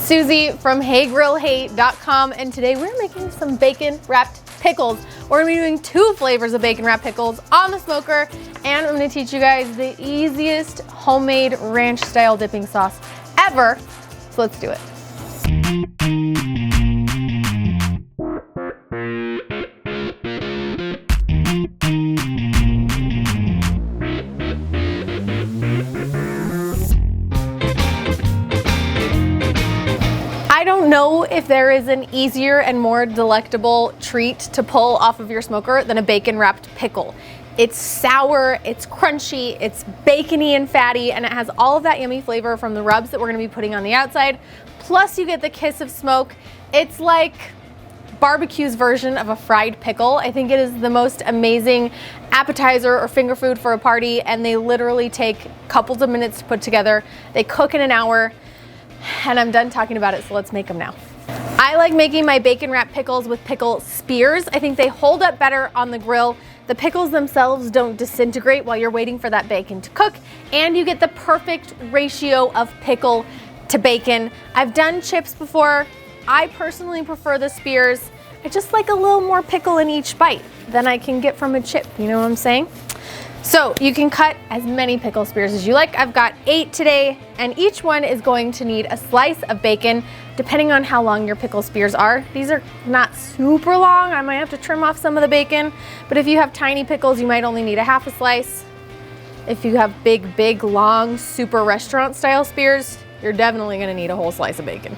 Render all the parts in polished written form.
Susie from HeyGrillHey.com, and today we're making some bacon wrapped pickles. We're gonna be doing 2 flavors of bacon wrapped pickles on the smoker, and I'm gonna teach you guys the easiest homemade ranch style dipping sauce ever. So let's do it. I don't know if there is an easier and more delectable treat to pull off of your smoker than a bacon wrapped pickle. It's sour, it's crunchy, it's bacony and fatty, and it has all of that yummy flavor from the rubs that we're gonna be putting on the outside. Plus you get the kiss of smoke. It's like barbecue's version of a fried pickle. I think it is the most amazing appetizer or finger food for a party, and they literally take couples of minutes to put together. They cook in an hour. And I'm done talking about it, so let's make them now. I like making my bacon wrapped pickles with pickle spears. I think they hold up better on the grill. The pickles themselves don't disintegrate while you're waiting for that bacon to cook, and you get the perfect ratio of pickle to bacon. I've done chips before. I personally prefer the spears. I just like a little more pickle in each bite than I can get from a chip, you know what I'm saying? So you can cut as many pickle spears as you like. I've got 8 today, and each one is going to need a slice of bacon, depending on how long your pickle spears are. These are not super long. I might have to trim off some of the bacon, but if you have tiny pickles, you might only need a half a slice. If you have big, long, super restaurant style spears, you're definitely gonna need a whole slice of bacon.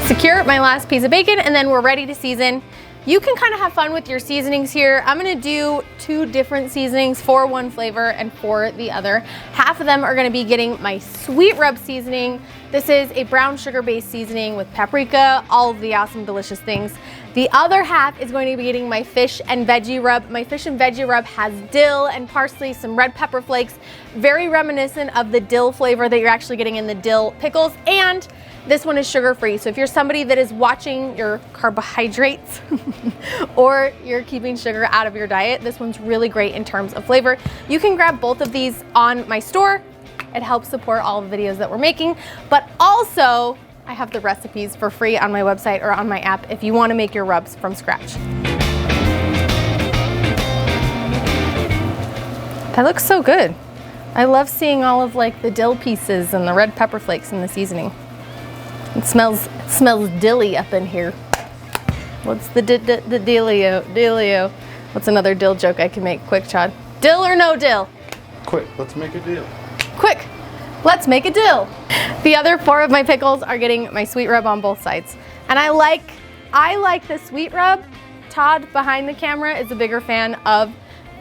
Secure my last piece of bacon, and then we're ready to season. You can kind of have fun with your seasonings here. I'm gonna do 2 different seasonings for one flavor and for the other. Half of them are gonna be getting my sweet rub seasoning. This is a brown sugar based seasoning with paprika, all of the awesome delicious things. The other half is going to be getting my fish and veggie rub. My fish and veggie rub has dill and parsley, some red pepper flakes, very reminiscent of the dill flavor that you're actually getting in the dill pickles, and this one is sugar-free. So if you're somebody that is watching your carbohydrates or you're keeping sugar out of your diet, this one's really great in terms of flavor. You can grab both of these on my store. It helps support all the videos that we're making, but also I have the recipes for free on my website or on my app if you want to make your rubs from scratch. That looks so good. I love seeing all of like the dill pieces and the red pepper flakes in the seasoning. It smells dilly up in here. What's the dealio? What's another dill joke I can make? Quick, Chad. Dill or no dill? Quick, let's make a deal. Quick, let's make a dill. The other 4 of my pickles are getting my sweet rub on both sides. And I like the sweet rub. Todd behind the camera is a bigger fan of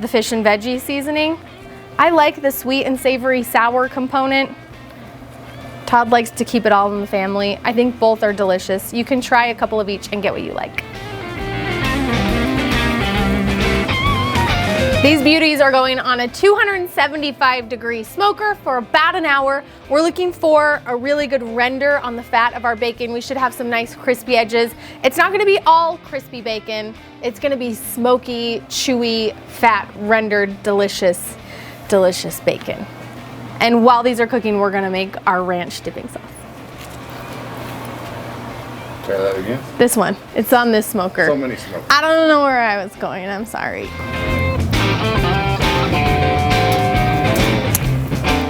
the fish and veggie seasoning. I like the sweet and savory sour component. Todd likes to keep it all in the family. I think both are delicious. You can try a couple of each and get what you like. These beauties are going on a 275-degree smoker for about an hour. We're looking for a really good render on the fat of our bacon. We should have some nice crispy edges. It's not gonna be all crispy bacon. It's gonna be smoky, chewy, fat, rendered, delicious bacon. And while these are cooking, we're gonna make our ranch dipping sauce. Try that again. This one, it's on this smoker. So many smokers. I don't know where I was going, I'm sorry.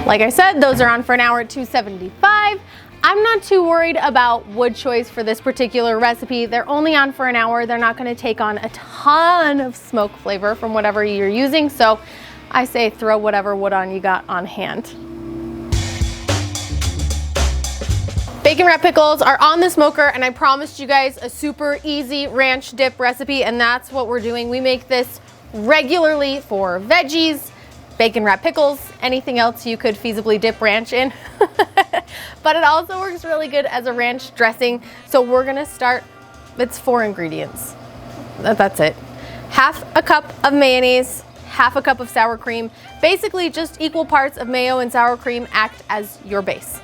Like I said, those are on for an hour at 275. I'm not too worried about wood choice for this particular recipe. They're only on for an hour. They're not gonna take on a ton of smoke flavor from whatever you're using, so I say throw whatever wood on you got on hand. Bacon wrapped pickles are on the smoker, and I promised you guys a super easy ranch dip recipe, and that's what we're doing. We make this regularly for veggies, bacon wrapped pickles, anything else you could feasibly dip ranch in. But it also works really good as a ranch dressing. So we're gonna start, it's 4 ingredients. That's it. Half a cup of mayonnaise, half a cup of sour cream. Basically just equal parts of mayo and sour cream act as your base.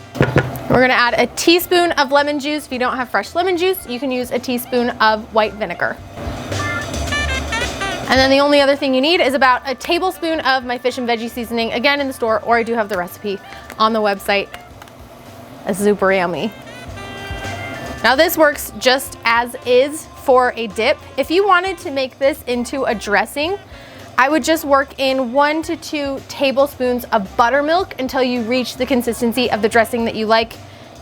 We're gonna add a teaspoon of lemon juice. If you don't have fresh lemon juice, you can use a teaspoon of white vinegar. And then the only other thing you need is about a tablespoon of my fish and veggie seasoning, again in the store, or I do have the recipe on the website. It's super yummy. Now this works just as is for a dip. If you wanted to make this into a dressing, I would just work in 1 to 2 tablespoons of buttermilk until you reach the consistency of the dressing that you like.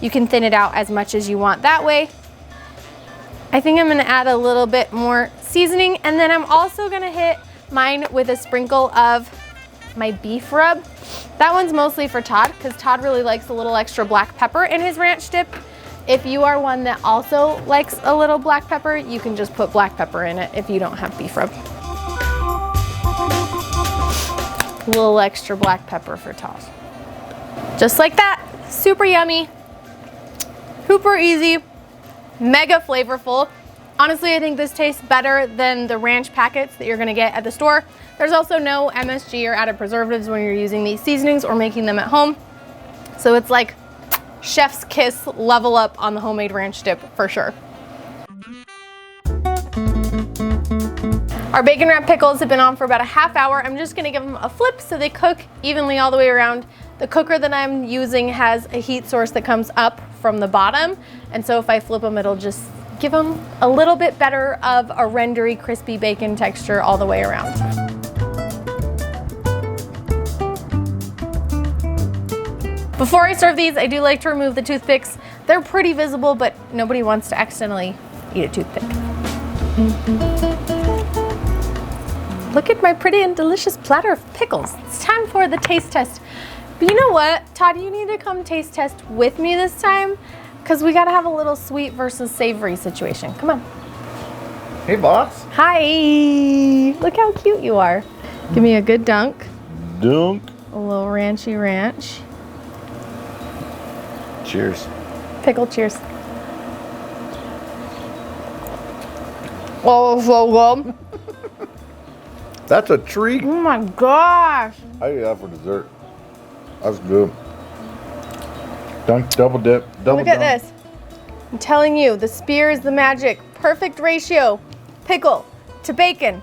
You can thin it out as much as you want that way. I think I'm gonna add a little bit more seasoning, and then I'm also gonna hit mine with a sprinkle of my beef rub. That one's mostly for Todd, because Todd really likes a little extra black pepper in his ranch dip. If you are one that also likes a little black pepper, you can just put black pepper in it if you don't have beef rub. A little extra black pepper for Todd. Just like that, super yummy, super easy, mega flavorful. Honestly, I think this tastes better than the ranch packets that you're gonna get at the store. There's also no MSG or added preservatives when you're using these seasonings or making them at home. So it's like chef's kiss level up on the homemade ranch dip for sure. Our bacon wrapped pickles have been on for about a half hour. I'm just gonna give them a flip so they cook evenly all the way around. The cooker that I'm using has a heat source that comes up from the bottom. And so if I flip them, it'll just give them a little bit better of a rendery, crispy bacon texture all the way around. Before I serve these, I do like to remove the toothpicks. They're pretty visible, but nobody wants to accidentally eat a toothpick. Look at my pretty and delicious platter of pickles. It's time for the taste test. But you know what, Todd, you need to come taste test with me this time, because we gotta have a little sweet versus savory situation. Come on. Hey, boss. Hi, look how cute you are. Give me a good dunk. Dunk. A little ranchy ranch. Cheers. Pickle cheers. Oh, so good. That's a treat. Oh my gosh. I eat that for dessert. That's good. Dunk, double dip, double Look at this. I'm telling you, the spear is the magic. Perfect ratio. Pickle to bacon.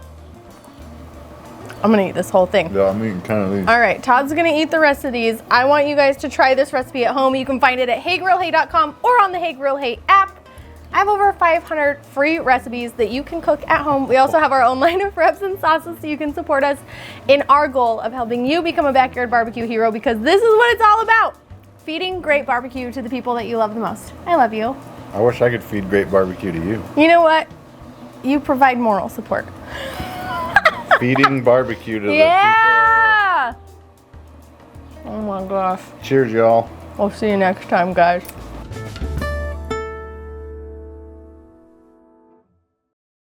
I'm gonna eat this whole thing. Yeah, I'm eating kind of these. All right, Todd's gonna eat the rest of these. I want you guys to try this recipe at home. You can find it at HeyGrillHey.com or on the Hey Grill Hey app. I have over 500 free recipes that you can cook at home. We also have our own line of rubs and sauces so you can support us in our goal of helping you become a backyard barbecue hero, because this is what it's all about. Feeding great barbecue to the people that you love the most. I love you. I wish I could feed great barbecue to you. You know what? You provide moral support. Feeding barbecue to Yeah! Oh my gosh. the people. Cheers, y'all. We'll see you next time, guys.